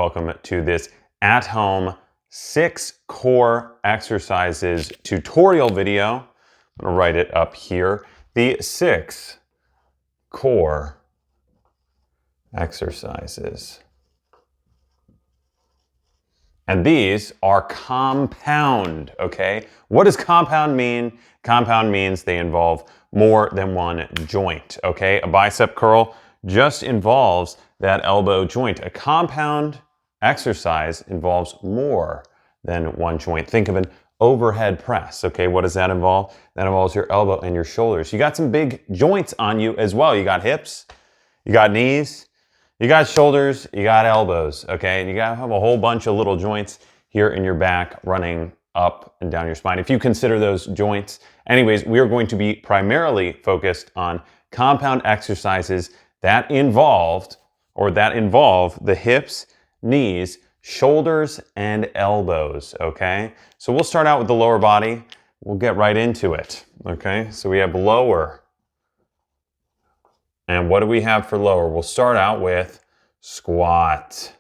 welcome to this at-home 6 core exercises tutorial video. I'm going to write it up here. The 6 core exercises. And these are compound, okay? What does compound mean? Compound means they involve more than one joint, okay? A bicep curl just involves that elbow joint. A compound exercise involves more than one joint. Think of an overhead press, okay? What does that involve? That involves your elbow and your shoulders. You got some big joints on you as well. You got hips, you got knees, you got shoulders, you got elbows, okay? And you gotta have a whole bunch of little joints here in your back running up and down your spine. If you consider those joints. Anyways, we are going to be primarily focused on compound exercises that involve the hips, knees, shoulders, and elbows, okay? So we'll start out with the lower body. We'll get right into it, okay? So we have lower. And what do we have for lower? We'll start out with squat.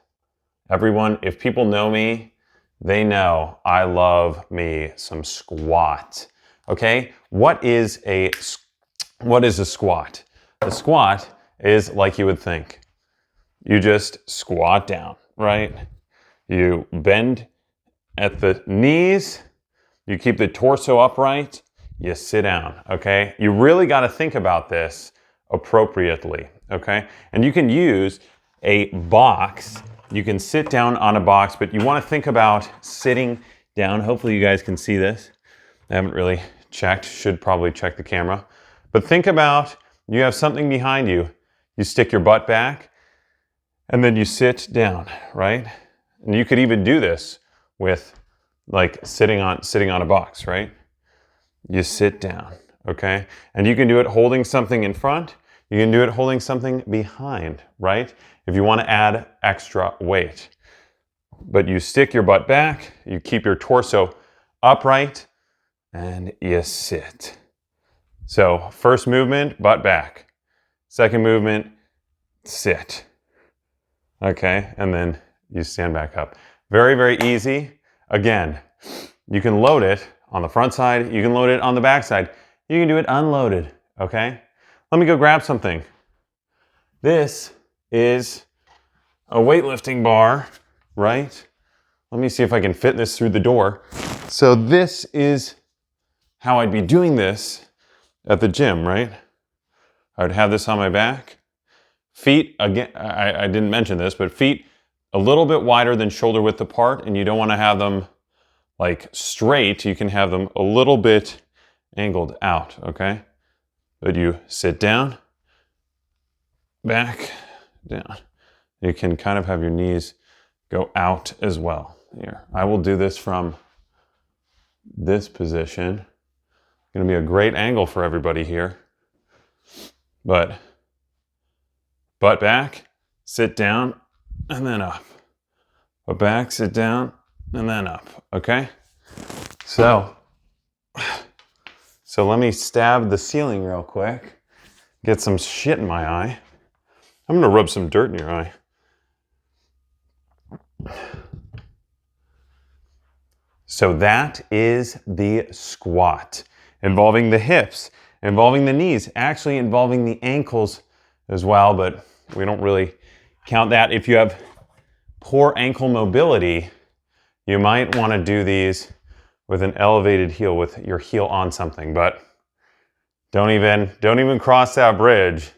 Everyone, if people know me, they know I love me some squat. Okay? What is a squat? A squat is like you would think. You just squat down, right? You bend at the knees, you keep the torso upright, you sit down, okay? You really got to think about this appropriately, okay? And you can use a box. You can sit down on a box, but you want to think about sitting down. Hopefully you guys can see this. I haven't really checked, should probably check the camera. But think about you have something behind you. You stick your butt back and then you sit down, right? And you could even do this with like sitting on a box, right? You sit down, okay? And you can do it holding something in front. You can do it holding something behind, right? If you want to add extra weight. But you stick your butt back, you keep your torso upright, and you sit. So first movement, butt back. Second movement, sit. Okay, and then you stand back up. Very, very easy. Again, you can load it on the front side, you can load it on the back side. You can do it unloaded, okay? Let me go grab something. This is a weightlifting bar, right? Let me see if I can fit this through the door. So this is how I'd be doing this at the gym, right? I would have this on my back. Feet, again, I didn't mention this, but feet a little bit wider than shoulder width apart, and you don't want to have them like straight. You can have them a little bit angled out, okay? But you sit down, back, down. You can kind of have your knees go out as well. Here, I will do this from this position. It's going to be a great angle for everybody here. But butt back, sit down, and then up. Butt back, sit down, and then up, okay? So let me stab the ceiling real quick. Get some shit in my eye. I'm gonna rub some dirt in your eye. So that is the squat, involving the hips, involving the knees, actually involving the ankles as well, but we don't really count that. If you have poor ankle mobility, you might wanna do these with an elevated heel, with your heel on something, but don't even cross that bridge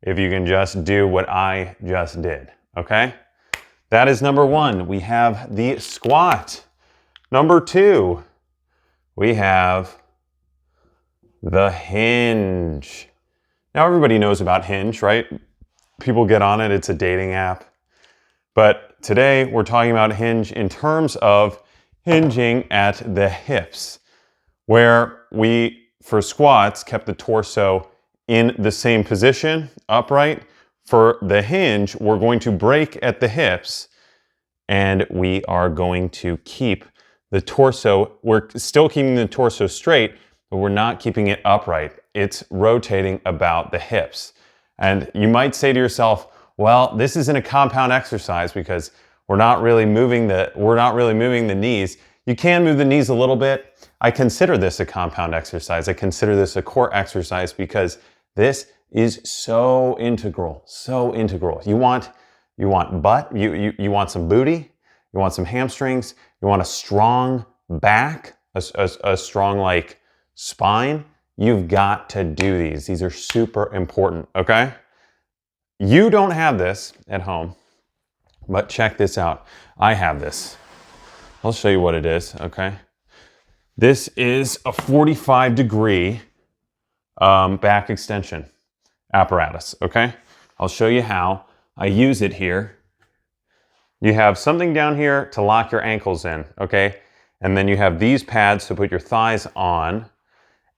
if you can just do what I just did, okay? That is number 1. We have the squat. Number 2, we have the hinge. Now everybody knows about Hinge, right? People get on it, it's a dating app. But today we're talking about Hinge in terms of hinging at the hips, where we, for squats, kept the torso in the same position, upright. For the hinge, we're going to break at the hips, and we are going to keep the torso, we're still keeping the torso straight, but we're not keeping it upright. It's rotating about the hips. And you might say to yourself, well, this isn't a compound exercise because we're not really moving the knees. You can move the knees a little bit. I consider this a compound exercise. I consider this a core exercise because this is so integral, so integral. You want butt, you want some booty, you want some hamstrings, you want a strong back, a strong like spine. You've got to do these. These are super important, okay? You don't have this at home, but check this out. I have this. I'll show you what it is, okay? This is a 45-degree back extension apparatus, okay? I'll show you how I use it here. You have something down here to lock your ankles in, okay? And then you have these pads to put your thighs on.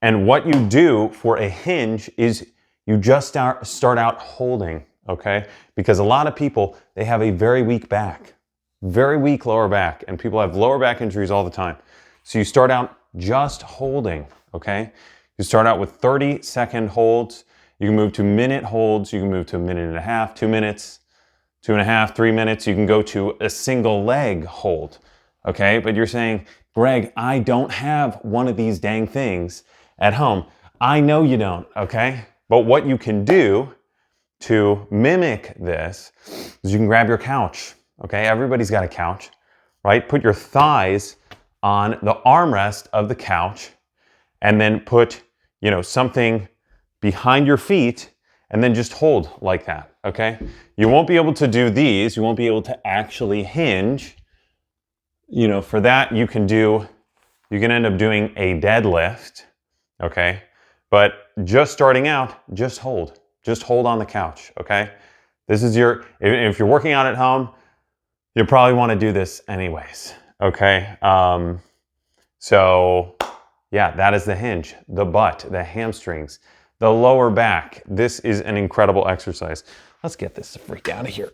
And what you do for a hinge is you just start out holding, okay? Because a lot of people, they have a very weak back, very weak lower back, and people have lower back injuries all the time. So you start out just holding, okay? You start out with 30-second holds. You can move to minute holds. You can move to a minute and a half, 2 minutes, 2.5, 3 minutes. You can go to a single leg hold, okay? But you're saying, Greg, I don't have one of these dang things at home. I know you don't, okay? But what you can do to mimic this is you can grab your couch, okay? Everybody's got a couch, right? Put your thighs on the armrest of the couch and then put, something behind your feet and then just hold like that, okay? You won't be able to do these. You won't be able to actually hinge. For that, you can end up doing a deadlift, okay? But just starting out, just hold on the couch, okay? This is if you're working out at home, you'll probably want to do this anyways, okay? So yeah, that is the hinge, the butt, the hamstrings, the lower back. This is an incredible exercise. Let's get this freak out of here.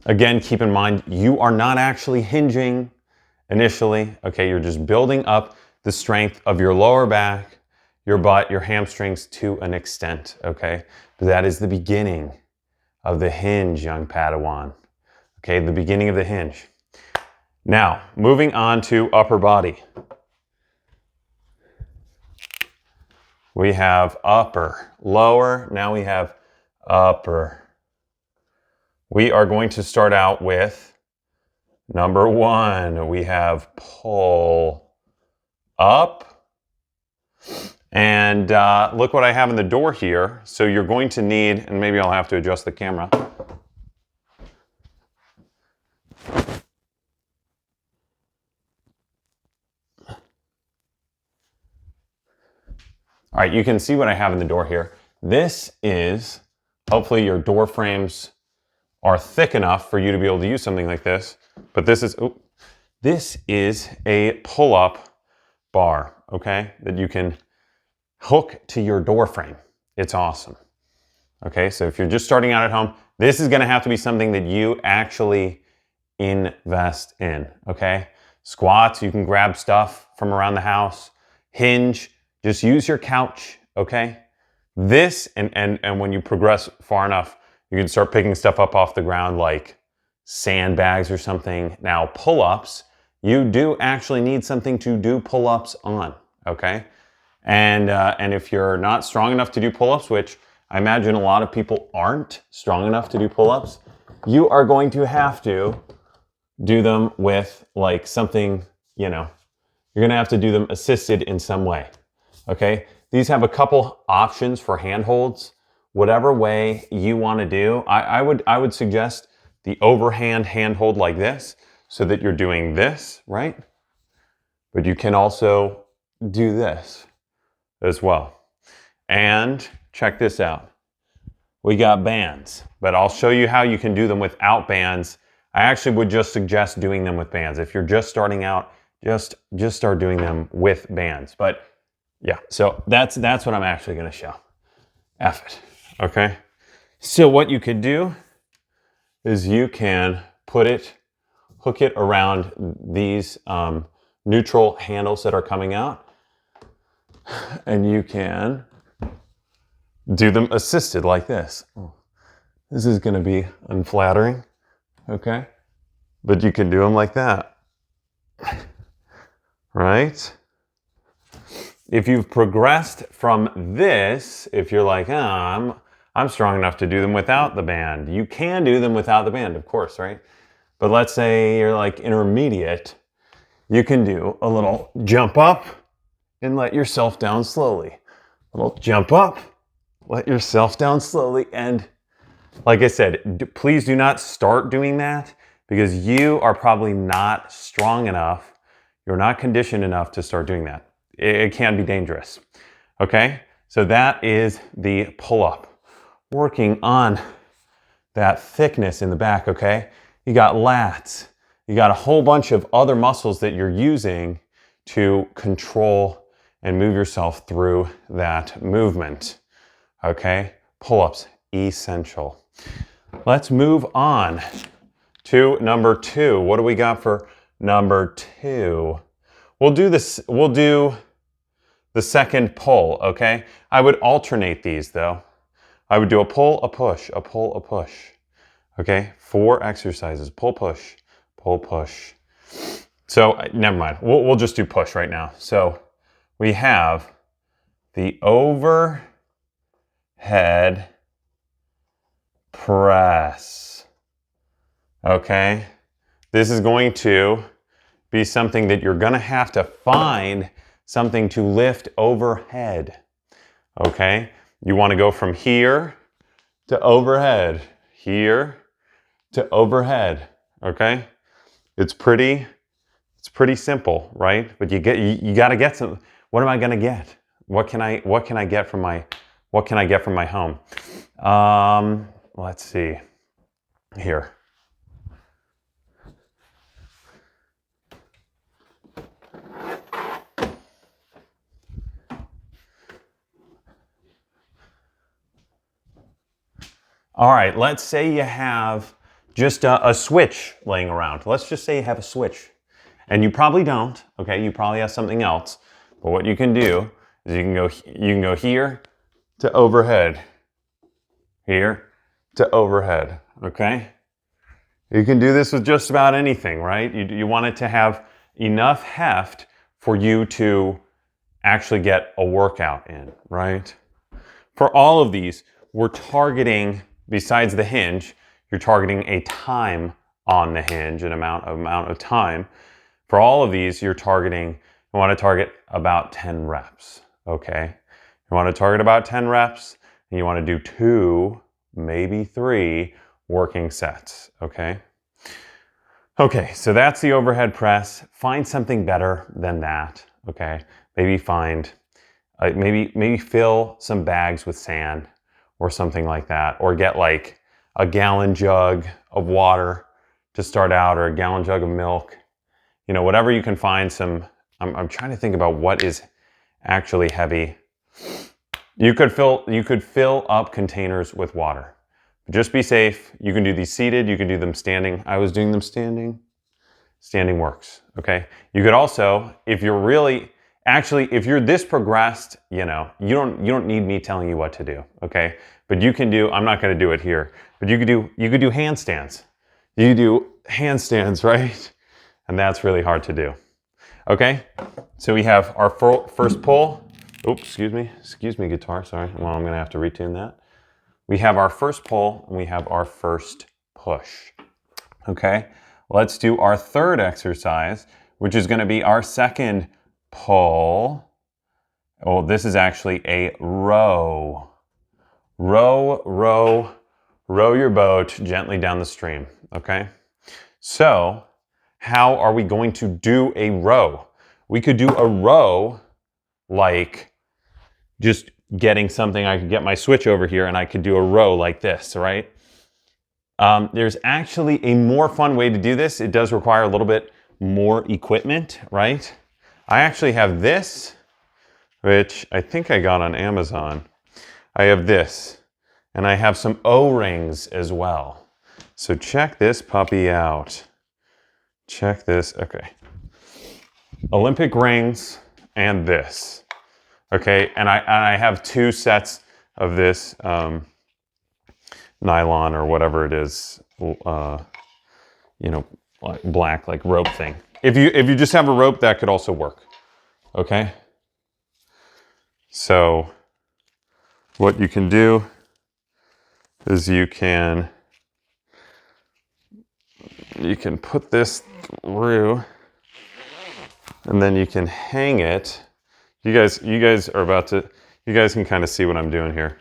Again, keep in mind, you are not actually hinging initially, okay? You're just building up the strength of your lower back, your butt, your hamstrings to an extent, okay? But that is the beginning of the hinge, young Padawan, okay? The beginning of the hinge. Now, moving on to upper body. We have upper, lower, now we have upper. We are going to start out with number 1. We have pull up. And look what I have in the door here. So you're going to need, and maybe I'll have to adjust the camera. All right, you can see what I have in the door here. This is, hopefully your door frames are thick enough for you to be able to use something like this. But this is a pull-up bar, okay? That you can hook to your door frame. It's awesome. Okay, so if you're just starting out at home, this is gonna have to be something that you actually invest in, okay? Squats, you can grab stuff from around the house. Hinge, just use your couch, okay? This, and when you progress far enough, you can start picking stuff up off the ground like sandbags or something. Now, pull-ups, you do actually need something to do pull-ups on, okay? And if you're not strong enough to do pull-ups, which I imagine a lot of people aren't strong enough to do pull-ups, you are going to have to do them with like something, you're gonna have to do them assisted in some way, okay? These have a couple options for handholds. Whatever way you want to do, I would suggest the overhand handhold like this, so that you're doing this, right? But you can also do this as well. And check this out. We got bands, but I'll show you how you can do them without bands. I actually would just suggest doing them with bands. If you're just starting out, just start doing them with bands. But yeah, so that's what I'm actually going to show. F it. Okay, so what you could do is you can hook it around these neutral handles that are coming out, and you can do them assisted like this. This is gonna be unflattering, okay? But you can do them like that, right? If you've progressed from this, if you're like, I'm strong enough to do them without the band, you can do them without the band, of course, right? But let's say you're like intermediate, you can do a little jump up and let yourself down slowly. A little jump up, let yourself down slowly. And like I said, please do not start doing that because you are probably not strong enough. You're not conditioned enough to start doing that. It can be dangerous. Okay? So that is the pull-up. Working on that thickness in the back, okay? You got lats. You got a whole bunch of other muscles that you're using to control and move yourself through that movement. Okay? Pull-ups, essential. Let's move on to number 2. What do we got for number 2? We'll do the second pull, okay? I would alternate these though. I would do a pull, a push, a pull, a push. Okay, 4 exercises. Pull, push, pull, push. So never mind. We'll just do push right now. So we have the overhead press. Okay, this is going to be something that you're gonna have to find something to lift overhead. Okay, you want to go from here to overhead, here to overhead. Okay, it's pretty simple, right? But you got to get some. What am I gonna get? What can I get from my home? Let's see here. All right, let's say you have just a switch laying around. Let's just say you have a switch. And you probably don't, okay? You probably have something else. But what you can do is you can go here to overhead. Here to overhead, okay? You can do this with just about anything, right? You want it to have enough heft for you to actually get a workout in, right? For all of these, we're targeting, besides the hinge, you're targeting a time on the hinge, an amount of time. For all of these, you want to target about 10 reps, okay? You want to target about 10 reps, and you want to do 2, maybe 3 working sets, okay? Okay, so that's the overhead press. Find something better than that, okay? Maybe maybe fill some bags with sand or something like that, or get like a gallon jug of water to start out, or a gallon jug of milk. You know, whatever you can find some. I'm trying to think about what is actually heavy. You could fill up containers with water. Just be safe. You can do these seated, you can do them standing. I was doing them standing. Standing works, okay? You could also, if you're this progressed, you don't need me telling you what to do, okay? But you can do, I'm not gonna do it here, but you could do handstands. You could do handstands, right? And that's really hard to do, okay? So we have our first pull. Oops, excuse me, guitar, sorry. Well, I'm gonna have to retune that. We have our first pull and we have our first push, okay? Let's do our third exercise, which is gonna be our second pull. Oh, this is actually a row. Row your boat gently down the stream, okay? So, how are we going to do a row? We could do a row like just getting something. I could get my switch over here and I could do a row like this, right? There's actually a more fun way to do this. It does require a little bit more equipment, right? I actually have this, which I think I got on Amazon. I have this, and I have some O-rings as well. So check this puppy out. Check this, okay. Olympic rings and this, okay? And I have 2 sets of this nylon or whatever it is, you know, like black, like rope thing. If you just have a rope, that could also work. Okay. So what you can do is you can put this through, and then you can hang it. You guys are about to, you guys can kind of see what I'm doing here.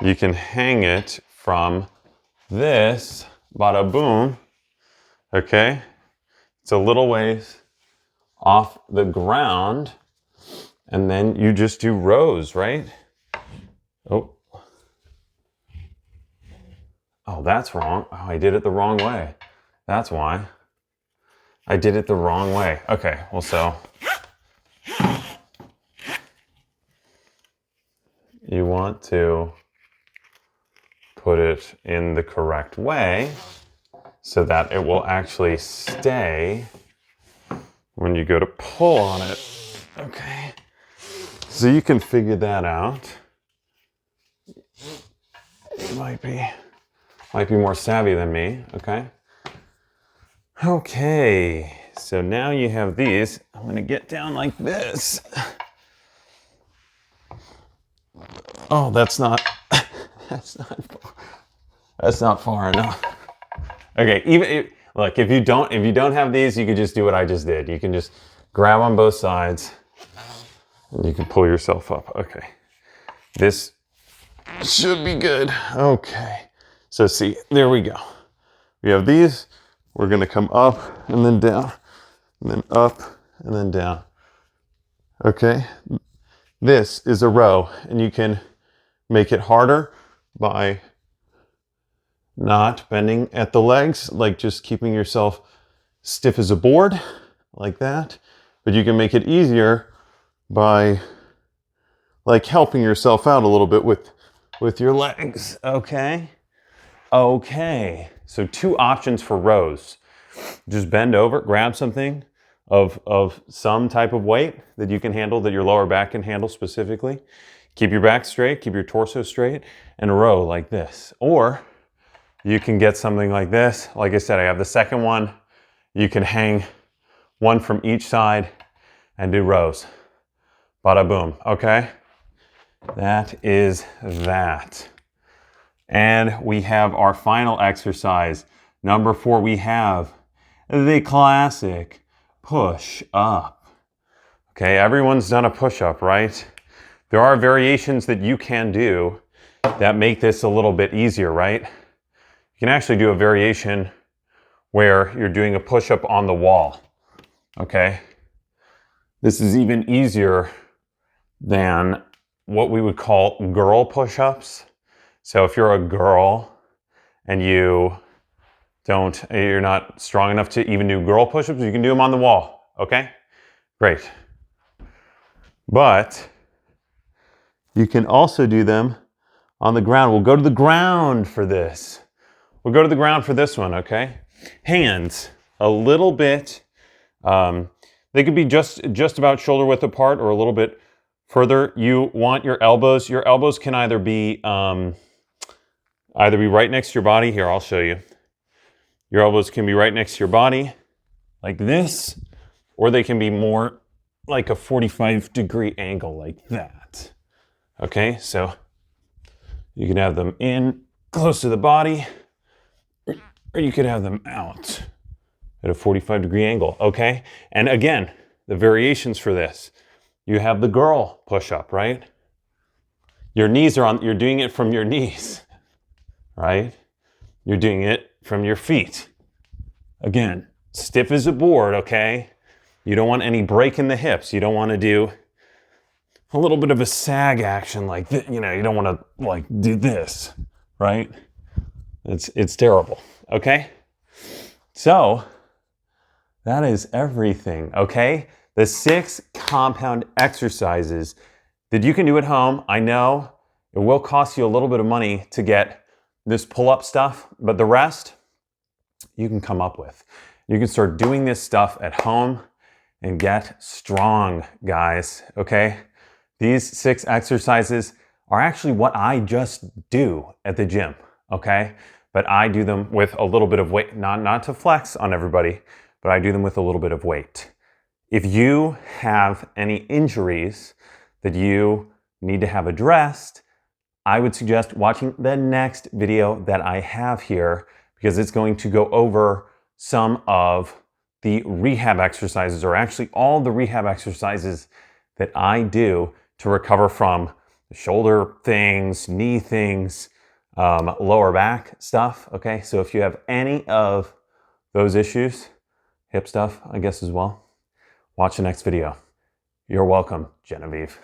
You can hang it from this, bada boom, okay? It's a little ways off the ground, and then you just do rows, right? Oh, that's wrong. Oh, I did it the wrong way. That's why. I did it the wrong way. Okay, well, so you want to put it in the correct way so that it will actually stay when you go to pull on it. Okay, so you can figure that out. You might be more savvy than me. Okay, so now you have these. I'm gonna get down like this. Oh, that's not far enough. Okay, look, if you don't have these, you could just do what I just did. You can just grab on both sides and you can pull yourself up. Okay, this should be good. Okay, so see, there we go. We have these. We're gonna come up and then down, and then up and then down. Okay, this is a row, and you can make it harder by not bending at the legs, like just keeping yourself stiff as a board, like that. But you can make it easier by like helping yourself out a little bit with your legs. Okay, so 2 options for rows. Just bend over, grab something of some type of weight that you can handle, that your lower back can handle specifically. Keep your back straight, keep your torso straight, and row like this. Or you can get something like this. Like I said, I have the second one. You can hang one from each side and do rows. Bada boom, okay? That is that. And we have our final exercise. Number 4, we have the classic push up. Okay, everyone's done a push up, right? There are variations that you can do that make this a little bit easier, right? You can actually do a variation where you're doing a push up on the wall. Okay, this is even easier than what we would call girl push-ups. So if you're a girl and you're not strong enough to even do girl push-ups, you can do them on the wall, okay? Great. But you can also do them on the ground. We'll go to the ground for this. We'll go to the ground for this one, okay? Hands a little bit, they could be just about shoulder width apart or a little bit further. You want your elbows can either be right next to your body. Here, I'll show you. Your elbows can be right next to your body, like this, or they can be more like a 45-degree angle, like that. Okay, so you can have them in close to the body, or you could have them out at a 45-degree angle, okay? And again, the variations for this. You have the girl push-up, right? Your knees are on, you're doing it from your knees, right? You're doing it from your feet. Again, stiff as a board, okay? You don't want any break in the hips. You don't want to do a little bit of a sag action like this. You know, you don't want to like do this, right? It's terrible, okay? So that is everything, okay? The 6 compound exercises that you can do at home. I know it will cost you a little bit of money to get this pull-up stuff, but the rest you can come up with. You can start doing this stuff at home and get strong, guys, okay? These 6 exercises are actually what I just do at the gym, okay? But I do them with a little bit of weight, not to flex on everybody, but I do them with a little bit of weight. If you have any injuries that you need to have addressed, I would suggest watching the next video that I have here, because it's going to go over some of the rehab exercises, or actually all the rehab exercises that I do to recover from shoulder things, knee things, lower back stuff, okay? So if you have any of those issues, hip stuff, I guess as well, watch the next video. You're welcome, Genevieve.